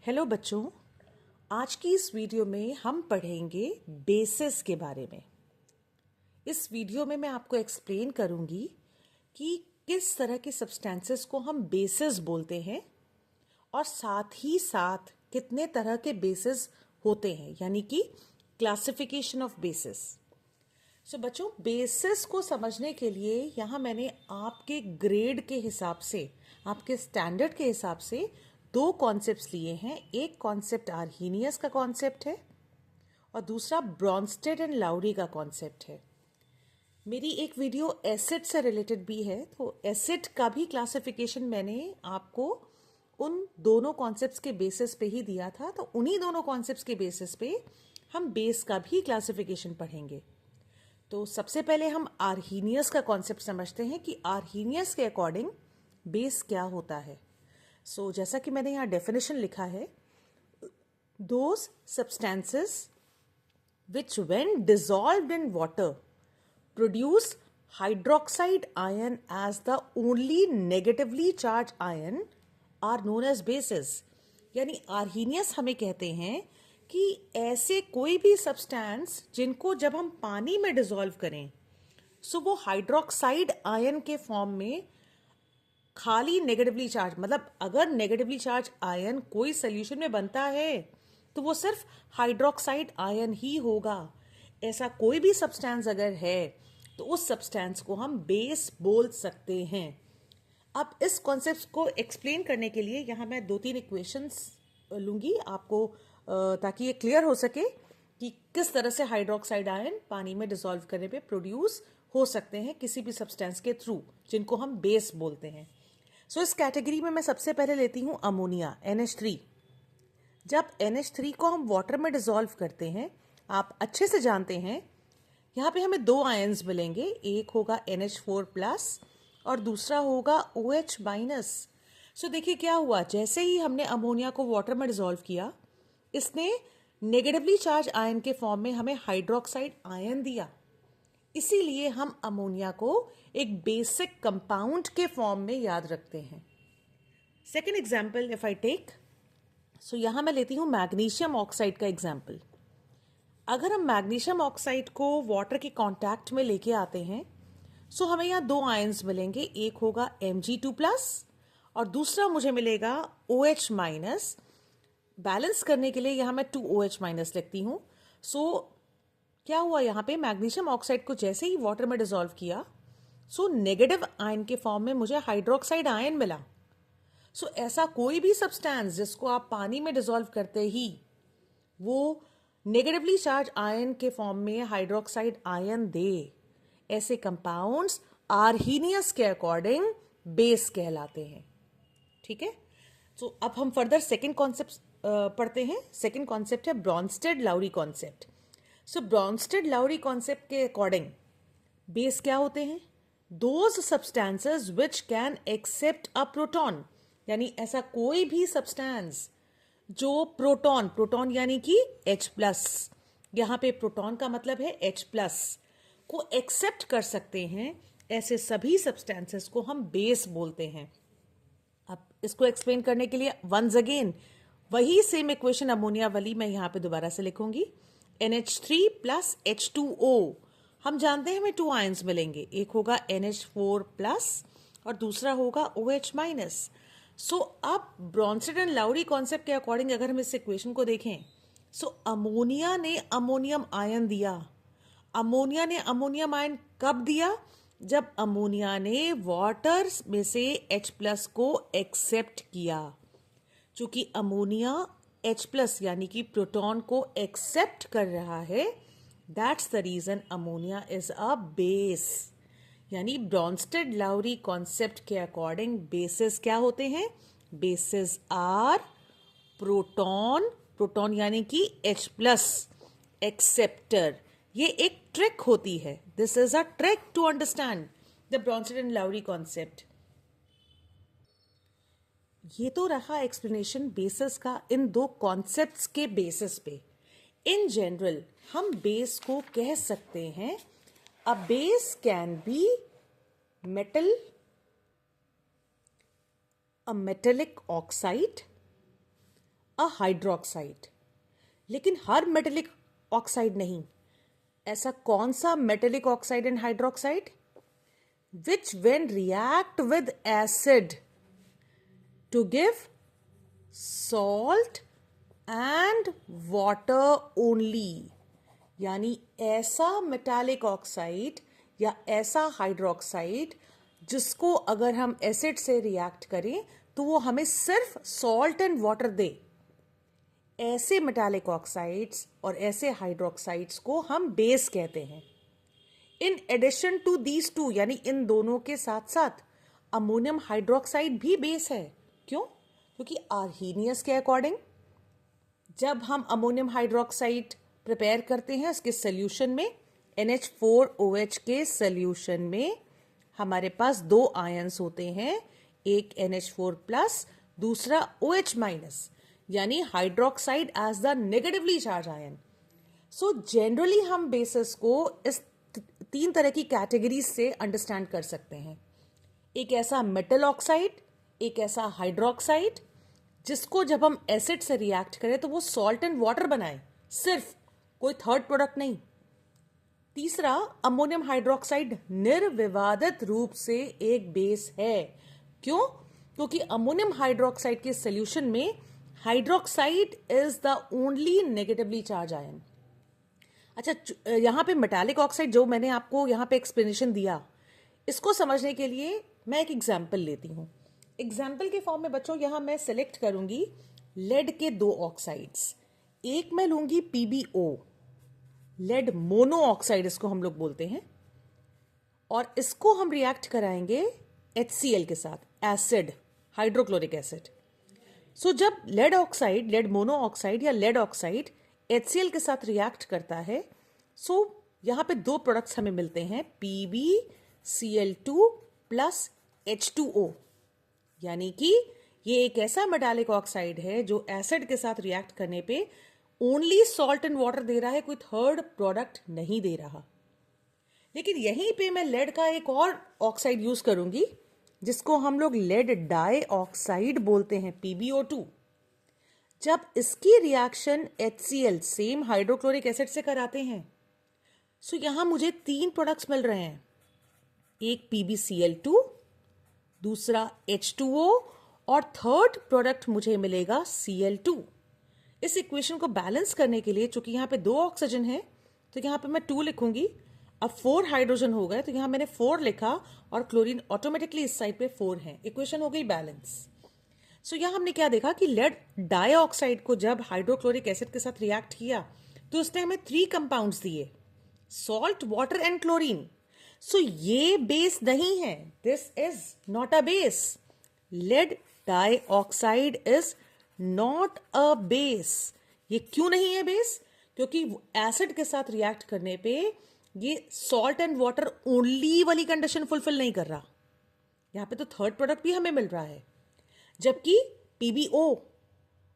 Hello बच्चों, आज की इस वीडियो में हम पढ़ेंगे बेसिस के बारे में। इस वीडियो में मैं आपको एक्सप्लेन करूंगी कि किस तरह के सब्सटेंसेस को हम बेसिस बोलते हैं और साथ ही साथ कितने तरह के बेसिस होते हैं, यानी कि क्लासिफिकेशन ऑफ बेसिस। सो बच्चों, बेसिस को समझने के लिए यहाँ मैंने आपके ग्रेड के हिसाब से, आपके स्टैंडर्ड के हिसाब से दो कॉन्सेप्ट्स लिए हैं। एक कॉन्सेप्ट आर्हीनियस का कॉन्सेप्ट है और दूसरा ब्रॉन्स्टेड एंड लाउरी का कॉन्सेप्ट है। मेरी एक वीडियो एसिड से रिलेटेड भी है, तो एसिड का भी क्लासिफिकेशन मैंने आपको उन दोनों कॉन्सेप्ट्स के बेसिस पे ही दिया था। तो उन्हीं दोनों कॉन्सेप्ट्स के बेसिस पे हम बेस का भी क्लासिफिकेशन पढ़ेंगे। तो सबसे पहले हम आर्हीनियस का कॉन्सेप्ट समझते हैं कि आर्हीनियस के अकॉर्डिंग बेस क्या होता है। सो जैसा कि मैंने यहाँ डेफिनेशन लिखा है, those substances which when dissolved in water produce hydroxide ion as the only negatively charge ion are known as bases. यानी आर्हीनियस हमें कहते हैं कि ऐसे कोई भी सब्सटेंस जिनको जब हम पानी में डिसॉल्व करें सो वो हाइड्रोक्साइड आयन के फॉर्म में खाली नेगेटिवली चार्ज, मतलब अगर नेगेटिवली चार्ज आयन कोई सोल्यूशन में बनता है तो वो सिर्फ हाइड्रोक्साइड आयन ही होगा। ऐसा कोई भी सब्सटेंस अगर है तो उस सब्सटेंस को हम बेस बोल सकते हैं। अब इस कॉन्सेप्ट को एक्सप्लेन करने के लिए यहाँ मैं दो तीन इक्वेशंस लूंगी आपको, ताकि ये क्लियर हो सके कि किस तरह से हाइड्रोक्साइड आयन पानी में डिसॉल्व करने पे प्रोड्यूस हो सकते हैं किसी भी सब्सटेंस के थ्रू, जिनको हम बेस बोलते हैं। सो इस कैटेगरी में मैं सबसे पहले लेती हूँ अमोनिया, NH3। जब NH3 को हम वाटर में डिसॉल्व करते हैं, आप अच्छे से जानते हैं यहाँ पे हमें दो आयंस मिलेंगे, एक होगा NH4+ और दूसरा होगा OH-। सो देखिए क्या हुआ, जैसे ही हमने अमोनिया को वाटर में डिसॉल्व किया, इसने नेगेटिवली चार्ज आयन के फॉर्म में हमें हाइड्रोक्साइड आयन दिया। इसीलिए हम अमोनिया को एक बेसिक कंपाउंड के फॉर्म में याद रखते हैं। Second example if I take, so यहां मैं लेती हूं मैग्नीशियम ऑक्साइड का एग्जाम्पल। अगर हम मैग्नीशियम ऑक्साइड को वाटर के कांटेक्ट में लेके आते हैं सो हमें यहां दो आयंस मिलेंगे, एक होगा Mg2+ और दूसरा मुझे मिलेगा OH-। बैलेंस करने के लिए यहां मैं 2OH- लिखती हूं। सो क्या हुआ, यहाँ पे मैग्नीशियम ऑक्साइड को जैसे ही वाटर में डिसॉल्व किया सो नेगेटिव आयन के फॉर्म में मुझे हाइड्रोक्साइड आयन मिला। सो ऐसा कोई भी सब्सटेंस जिसको आप पानी में डिसॉल्व करते ही वो नेगेटिवली चार्ज आयन के फॉर्म में हाइड्रोक्साइड आयन दे, ऐसे कंपाउंड्स आर्हीनियस के अकॉर्डिंग बेस कहलाते हैं। ठीक है, तो अब हम फर्दर सेकेंड कॉन्सेप्ट पढ़ते हैं। सेकेंड कॉन्सेप्ट है Bronsted Lowry concept. So Bronsted Lowry concept के अकॉर्डिंग बेस क्या होते हैं? Those substances which can accept a proton, यानी ऐसा कोई भी सब्सटेंस जो प्रोटॉन यानी कि H+, यहां पे प्रोटॉन का मतलब है H+ को एक्सेप्ट कर सकते हैं, ऐसे सभी सब्सटेंसेस को हम बेस बोलते हैं। अब इसको एक्सप्लेन करने के लिए वंस अगेन वही सेम इक्वेशन अमोनिया वाली मैं यहां पे दोबारा से लिखूंगी। NH3+ H2O, हम जानते हैं हमें टू आयंस मिलेंगे, एक होगा NH4+ और दूसरा होगा OH-। सो अब ब्रॉन्स्टेड एंड लाउरी कॉन्सेप्ट के अकॉर्डिंग अगर हम इस इक्वेशन को देखें सो अमोनिया ने अमोनियम आयन दिया। अमोनिया ने अमोनियम आयन कब दिया? जब अमोनिया ने वाटर में से H+ को एक्सेप्ट किया। चूंकि अमोनिया H+ यानी कि प्रोटॉन को एक्सेप्ट कर रहा है, that's the reason ammonia is a base. यानी ब्रॉन्स्टेड लाउरी कॉन्सेप्ट के अकॉर्डिंग बेसिस क्या होते हैं? बेसिस आर प्रोटॉन यानी कि H+ एक्सेप्टर। ये एक ट्रिक होती है, this is a trick to understand the Bronsted and Lowry concept. ये तो रहा एक्सप्लेनेशन बेसिस का इन दो कॉन्सेप्ट्स के बेसिस पे। इन जनरल हम बेस को कह सकते हैं अ base can be metal, a metallic oxide, a hydroxide. लेकिन हर मेटेलिक ऑक्साइड नहीं। ऐसा कौन सा metallic oxide and hydroxide which when react with acid to give salt and water only, यानी ऐसा मेटालिक ऑक्साइड या ऐसा हाइड्रोक्साइड जिसको अगर हम एसिड से रिएक्ट करें तो वो हमें सिर्फ सॉल्ट एंड वाटर दे। ऐसे मेटालिक ऑक्साइड्स और ऐसे हाइड्रोक्साइड्स को हम बेस कहते हैं। In addition to these two, यानी इन दोनों के साथ साथ अमोनियम हाइड्रोक्साइड भी बेस है। क्यों? क्योंकि आर्हीनियस के अकॉर्डिंग जब हम अमोनियम हाइड्रोक्साइड प्रिपेयर करते हैं उसके सोल्यूशन में NH4OH के सोल्यूशन में हमारे पास दो आयंस होते हैं, एक NH4+, दूसरा OH-, यानी hydroxide as the negatively charge ion. So generally हम बेसिस को इस तीन तरह की कैटेगरीज से अंडरस्टैंड कर सकते हैं। एक ऐसा मेटल ऑक्साइड, एक ऐसा हाइड्रोक्साइड जिसको जब हम एसिड से रिएक्ट करें तो वो सॉल्ट एंड वाटर बनाए, सिर्फ कोई थर्ड प्रोडक्ट नहीं। तीसरा, अमोनियम हाइड्रोक्साइड निर्विवादित रूप से एक बेस है। क्यों? क्योंकि अमोनियम हाइड्रोक्साइड के सोल्यूशन में hydroxide is the only negatively charge ion. अच्छा, यहाँ पे मेटालिक ऑक्साइड जो मैंने आपको यहाँ पे एक्सप्लेनेशन दिया, इसको समझने के लिए मैं एक एग्जाम्पल लेती हूँ। एग्जाम्पल के फॉर्म में बच्चों यहाँ मैं सेलेक्ट करूंगी लेड के दो ऑक्साइड्स। एक मैं लूंगी PbO, लेड मोनो ऑक्साइड इसको हम लोग बोलते हैं, और इसको हम रिएक्ट कराएंगे HCl के साथ, एसिड, हाइड्रोक्लोरिक एसिड। सो जब lead oxide, lead monoxide या लेड ऑक्साइड HCl के साथ रिएक्ट करता है, सो यहां पे दो प्रोडक्ट्स हमें मिलते हैं, PbCl2 प्लस H2O, यानी कि ये एक ऐसा मेटालिक ऑक्साइड है जो एसिड के साथ रिएक्ट करने पे ओनली सॉल्ट एंड वाटर दे रहा है, कोई थर्ड प्रोडक्ट नहीं दे रहा। लेकिन यहीं पे मैं लेड का एक और ऑक्साइड यूज करूंगी जिसको हम लोग लेड डाई ऑक्साइड बोलते हैं, PbO2। जब इसकी reaction HCl same hydrochloric acid से कराते हैं, सो यहां मुझे तीन प्रोडक्ट्स मिल रहे हैं, एक PbCl2, दूसरा H2O और थर्ड प्रोडक्ट मुझे मिलेगा Cl2। इस इक्वेशन को बैलेंस करने के लिए, चूंकि यहां पे दो ऑक्सीजन है तो यहां पे मैं 2 लिखूंगी। अब 4 हाइड्रोजन हो गए तो यहां मैंने 4 लिखा और क्लोरीन ऑटोमेटिकली इस साइड पे 4 है। इक्वेशन हो गई बैलेंस। सो यहां हमने क्या देखा कि लेड डाइऑक्साइड को जब हाइड्रोक्लोरिक एसिड के साथ रिएक्ट किया तो उसने हमें 3 कंपाउंड्स दिए, salt, water and chlorine. So ये बेस नहीं है, this is not a base. Lead dioxide is not a base. ये क्यों नहीं है बेस? क्योंकि एसिड के साथ रिएक्ट करने पे ये सॉल्ट एंड वाटर ओनली वाली कंडीशन फुलफिल नहीं कर रहा। यहां पे तो थर्ड प्रोडक्ट भी हमें मिल रहा है, जबकि PbO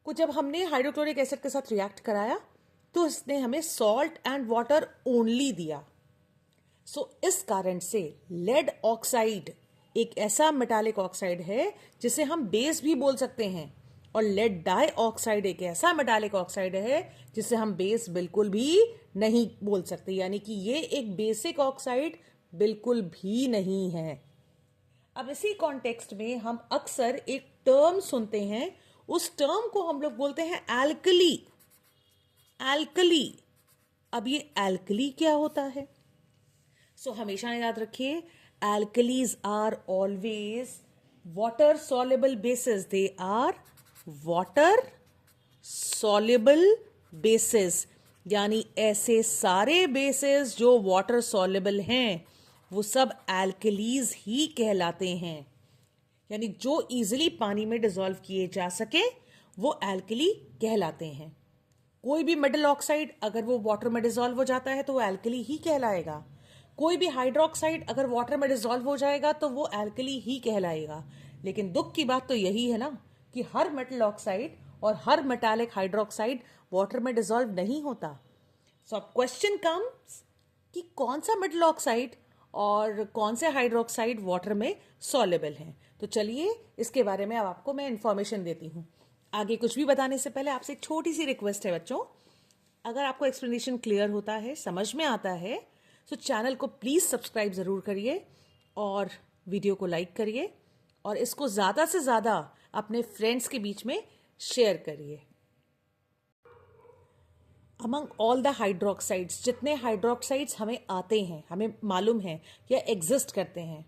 को जब हमने हाइड्रोक्लोरिक एसिड के साथ रिएक्ट कराया तो इसने हमें सॉल्ट एंड वाटर ओनली दिया। सो इस कारण से लेड ऑक्साइड एक ऐसा मेटालिक ऑक्साइड है जिसे हम बेस भी बोल सकते हैं, और लेड डाई ऑक्साइड एक ऐसा मेटालिक ऑक्साइड है जिसे हम बेस बिल्कुल भी नहीं बोल सकते, यानी कि ये एक बेसिक ऑक्साइड बिल्कुल भी नहीं है। अब इसी कॉन्टेक्स्ट में हम अक्सर एक टर्म सुनते हैं, उस टर्म को हम लोग बोलते हैं एल्कली। एल्कली, अब ये एल्कली क्या होता है? सो हमेशा याद रखिए, alkalis are always water soluble bases. They are water soluble bases, यानी ऐसे सारे बेसिस जो वाटर सॉल्युबल हैं वो सब एल्कलीज ही कहलाते हैं। यानी जो इजीली पानी में डिसॉल्व किए जा सके वो एल्कली कहलाते हैं। कोई भी मेटल ऑक्साइड अगर वो वाटर में डिसॉल्व हो जाता है तो वो एल्कली ही कहलाएगा। कोई भी हाइड्रोक्साइड अगर वाटर में डिसॉल्व हो जाएगा तो वो एल्कली ही कहलाएगा। लेकिन दुख की बात तो यही है ना कि हर मेटल ऑक्साइड और हर मेटालिक हाइड्रोक्साइड वाटर में डिसॉल्व नहीं होता। सो अब क्वेश्चन कम्स कि कौन सा मेटल ऑक्साइड और कौन से हाइड्रोक्साइड वाटर में सॉल्युबल हैं। तो चलिए इसके बारे में अब आपको मैं इंफॉर्मेशन देती हूँ। आगे कुछ भी बताने से पहले आपसे एक छोटी सी रिक्वेस्ट है बच्चों, अगर आपको एक्सप्लेनेशन क्लियर होता है, समझ में आता है, तो चैनल को प्लीज़ सब्सक्राइब ज़रूर करिए और वीडियो को लाइक करिए और इसको ज़्यादा से ज़्यादा अपने फ्रेंड्स के बीच में शेयर करिए। अमंग ऑल द हाइड्रोक्साइड्स, जितने हाइड्रोक्साइड्स हमें आते हैं, हमें मालूम है या एग्जिस्ट करते हैं,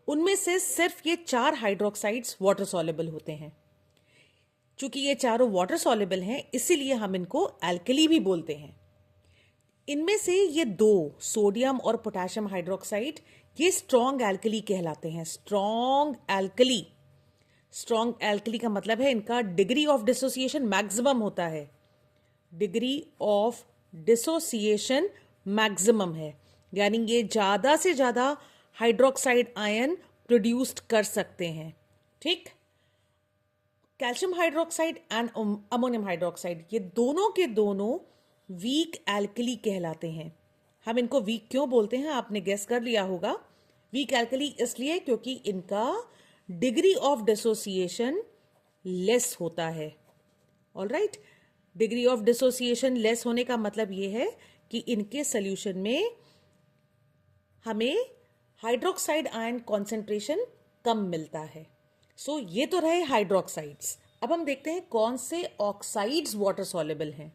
उनमें से सिर्फ ये 4 हाइड्रोक्साइड्स वाटर सॉल्युबल होते हैं। चूंकि ये चारों वाटर सॉल्युबल हैं, इसीलिए हम इनको एल्कली भी बोलते हैं। इनमें से ये 2 सोडियम और पोटेशियम हाइड्रोक्साइड ये स्ट्रॉन्ग एल्कली कहलाते हैं। स्ट्रॉन्ग एल्कली, स्ट्रॉन्ग एल्कली का मतलब है इनका डिग्री ऑफ डिसोसिएशन मैक्सिमम होता है। डिग्री ऑफ डिसोसिएशन मैक्सिमम है, यानी ये ज्यादा से ज्यादा हाइड्रोक्साइड आयन प्रोड्यूस्ड कर सकते हैं। ठीक, calcium hydroxide and ammonium hydroxide ये दोनों के दोनों वीक एल्कली कहलाते हैं। हम इनको वीक क्यों बोलते हैं आपने गेस कर लिया होगा। वीक एल्कली इसलिए क्योंकि इनका डिग्री ऑफ डिसोसिएशन लेस होता है। Alright, degree of dissociation less होने का मतलब ये है कि इनके सोल्यूशन में हमें हाइड्रोक्साइड आयन कॉन्सेंट्रेशन कम मिलता है। सो ये तो रहे हाइड्रोक्साइड्स। अब हम देखते हैं कौन से ऑक्साइड्स वाटर सॉल्युबल हैं।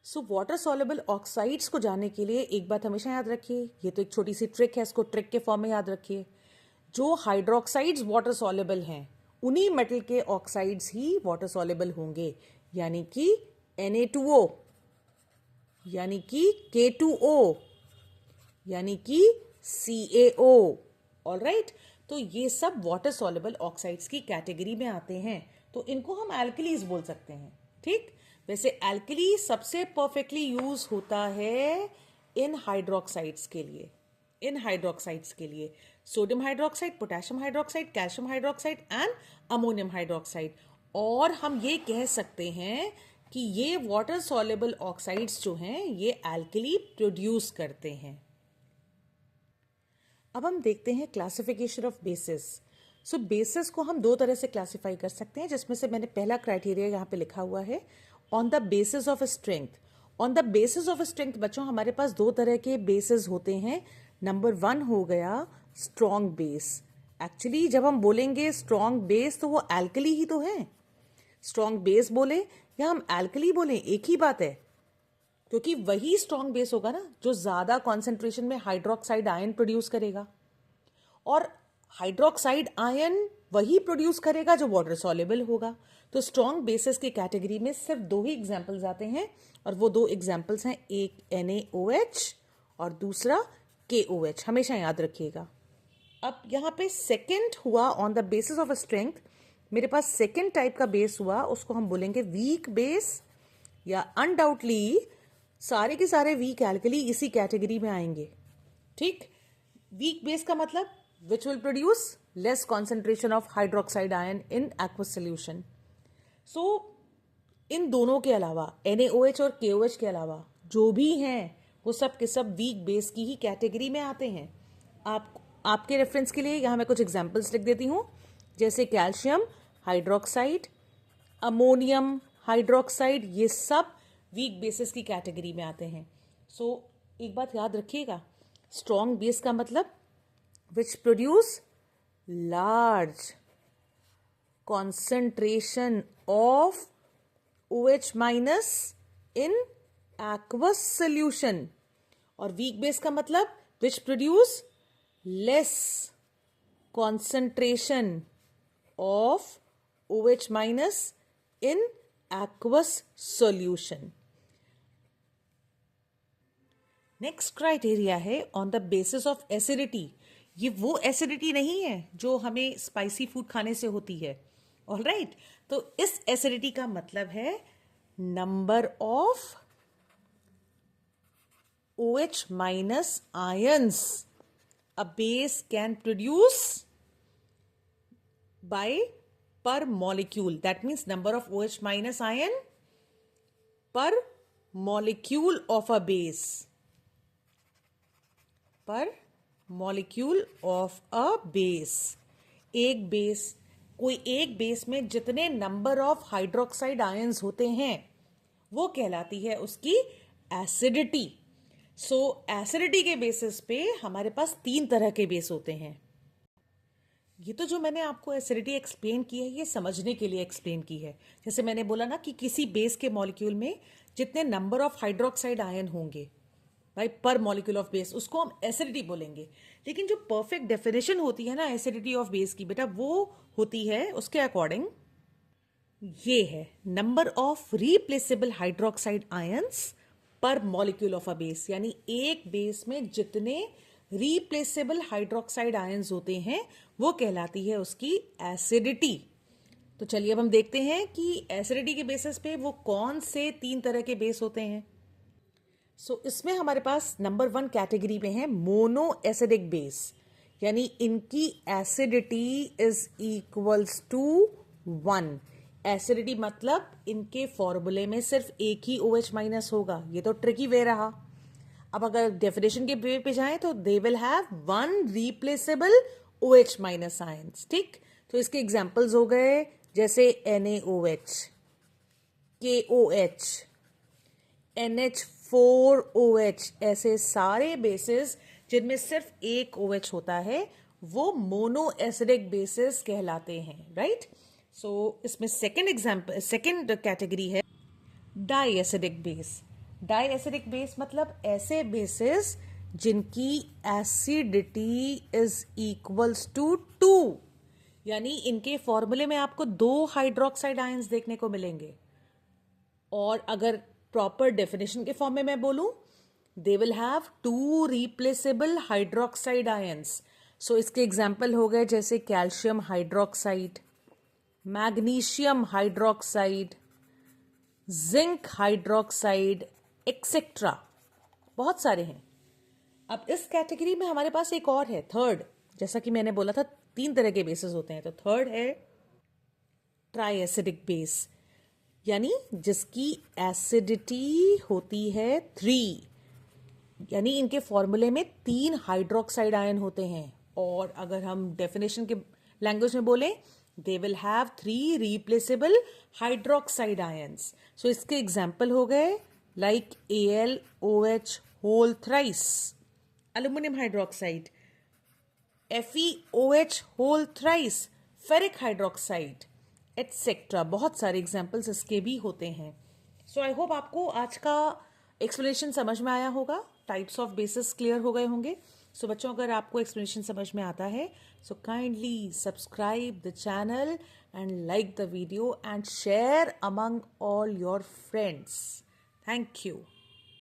सो वाटर सॉल्युबल ऑक्साइड्स को जानने के लिए एक बात हमेशा याद रखिए, ये तो एक छोटी सी ट्रिक है, इसको ट्रिक के फॉर्म में याद रखिए। जो हाइड्रोक्साइड्स वाटर सॉल्युबल हैं, उन्हीं मेटल के ऑक्साइड्स ही वाटर सॉल्युबल होंगे, यानी कि Na2O, यानी कि K2O, यानी कि CaO। ऑलराइट, तो ये सब वाटर सॉल्युबल ऑक्साइड्स की कैटेगरी में आते हैं, तो इनको हम एल्कलीज बोल सकते हैं। ठीक, वैसे एल्कली सबसे परफेक्टली यूज होता है इन हाइड्रोक्साइड्स के लिए, इन हाइड्रोक्साइड्स के लिए sodium hydroxide, potassium hydroxide, calcium hydroxide and ammonium hydroxide. और हम ये कह सकते हैं कि ये वाटर सॉल्युबल ऑक्साइड्स जो हैं ये एल्कली प्रोड्यूस करते हैं। अब हम देखते हैं classification of basis. So basis को हम 2 तरह से क्लासिफाई कर सकते हैं, जिसमें से मैंने पहला क्राइटेरिया यहाँ पे लिखा हुआ है, on the basis of strength. On the basis of strength बच्चों हमारे पास 2 तरह के बेसिस होते हैं। नंबर 1 हो गया स्ट्रॉन्ग बेस। एक्चुअली जब हम बोलेंगे स्ट्रॉन्ग बेस तो वो एल्कली ही तो है। स्ट्रॉन्ग बेस बोले या हम एल्कली बोले एक ही बात है, क्योंकि वही स्ट्रॉन्ग बेस होगा ना जो ज्यादा कॉन्सेंट्रेशन में हाइड्रोक्साइड आयन प्रोड्यूस करेगा, और हाइड्रोक्साइड आयन वही प्रोड्यूस करेगा जो वाटर सॉल्युबल होगा। तो स्ट्रॉन्ग बेसिस की कैटेगरी में सिर्फ 2 ही एग्जांपल्स आते हैं, और वो 2 एग्जांपल्स हैं, एक NaOH और दूसरा KOH। हमेशा याद रखिएगा। अब यहाँ पे सेकेंड हुआ on the basis of strength, मेरे पास सेकेंड टाइप का बेस हुआ, उसको हम बोलेंगे वीक बेस, या अनडाउटली सारे के सारे वीक एल्कली इसी कैटेगरी में आएंगे। ठीक, वीक बेस का मतलब which will produce less concentration of hydroxide ion in aqueous solution. So इन दोनों के अलावा NaOH और KOH के अलावा जो भी हैं वो सब के सब वीक बेस की ही कैटेगरी में आते हैं। आपके रेफरेंस के लिए यहाँ मैं कुछ एग्जांपल्स लिख देती हूँ, जैसे कैल्शियम हाइड्रोक्साइड, अमोनियम हाइड्रोक्साइड, ये सब वीक बेसिस की कैटेगरी में आते हैं। सो एक बात याद रखिएगा, स्ट्रॉन्ग बेस का मतलब which produce large concentration of OH minus in aqueous solution, और weak base का मतलब which produce less concentration of OH minus in aqueous solution. Next criteria है on the basis of acidity. ये वो acidity नहीं है जो हमें स्पाइसी फूड खाने से होती है। ऑलराइट, तो इस एसिडिटी का मतलब है number of OH minus ions a base can produce by per molecule. That means number of OH minus ion per molecule of a base, per molecule of a base. एक base कोई एक base में जितने number of hydroxide ions होते हैं वो कहलाती है उसकी एसिडिटी। सो एसिडिटी के बेसिस पे हमारे पास 3 तरह के बेस होते हैं। ये तो जो मैंने आपको एसिडिटी एक्सप्लेन की है ये समझने के लिए एक्सप्लेन की है। जैसे मैंने बोला ना कि किसी बेस के मॉलिक्यूल में जितने नंबर ऑफ हाइड्रोक्साइड आयन होंगे भाई पर मॉलिक्यूल ऑफ बेस, उसको हम एसिडिटी बोलेंगे। लेकिन जो परफेक्ट डेफिनेशन होती है ना एसिडिटी ऑफ बेस की बेटा, वो होती है उसके अकॉर्डिंग ये है number of replaceable hydroxide ions पर मॉलिक्यूल ऑफ अ बेस। यानी एक बेस में जितने रिप्लेसेबल हाइड्रोक्साइड आयंस होते हैं वो कहलाती है उसकी एसिडिटी। तो चलिए अब हम देखते हैं कि एसिडिटी के बेसिस पे वो कौन से 3 तरह के बेस होते हैं। इसमें हमारे पास नंबर 1 कैटेगरी में है मोनो एसिडिक बेस, यानी इनकी acidity is equals to 1। Acidity मतलब इनके फॉर्मूले में सिर्फ एक ही OH माइनस होगा। ये तो ट्रिकी वे रहा। अब अगर डेफिनेशन के वे पे जाएं तो दे will have 1 replaceable OH minus ions. ठीक, तो इसके एग्जांपल्स हो गए जैसे NaOH, KOH, NH4OH। ऐसे सारे बेसिस जिनमें सिर्फ एक OH होता है वो मोनो एसिडिक बेसिस कहलाते हैं, राइट। सो इसमें सेकेंड कैटेगरी है di acidic base. Di acidic base मतलब ऐसे बेसिस जिनकी एसिडिटी इज इक्वल्स टू 2, यानी इनके फॉर्मूले में आपको 2 हाइड्रोक्साइड आयंस देखने को मिलेंगे। और अगर प्रॉपर डेफिनेशन के फॉर्म में मैं बोलूं, they will have 2 replaceable hydroxide ions. So इसके एग्जाम्पल हो गए जैसे calcium hydroxide, magnesium hydroxide, zinc hydroxide, etcetera, बहुत सारे हैं। अब इस कैटेगरी में हमारे पास एक और है थर्ड। जैसा कि मैंने बोला था 3 तरह के बेसिस होते हैं, तो थर्ड है ट्राई एसिडिक बेस, यानी जिसकी एसिडिटी होती है 3, यानी इनके फॉर्मूले में 3 हाइड्रोक्साइड आयन होते हैं। और अगर हम डेफिनेशन के लैंग्वेज में बोलें, they will have 3 replaceable hydroxide ions. So इसके एग्जाम्पल हो गए like AlOH whole thrice, aluminium hydroxide, FeOH whole thrice, ferric hydroxide, etcetera. बहुत सारे एग्जाम्पल्स इसके भी होते हैं। सो आई होप आपको आज का एक्सप्लेनेशन समझ में आया होगा, टाइप्स ऑफ बेसिस क्लियर हो गए होंगे। सो बच्चों, अगर आपको एक्सप्लेनेशन समझ में आता है so kindly subscribe the channel and like the video and share among all your friends. Thank you.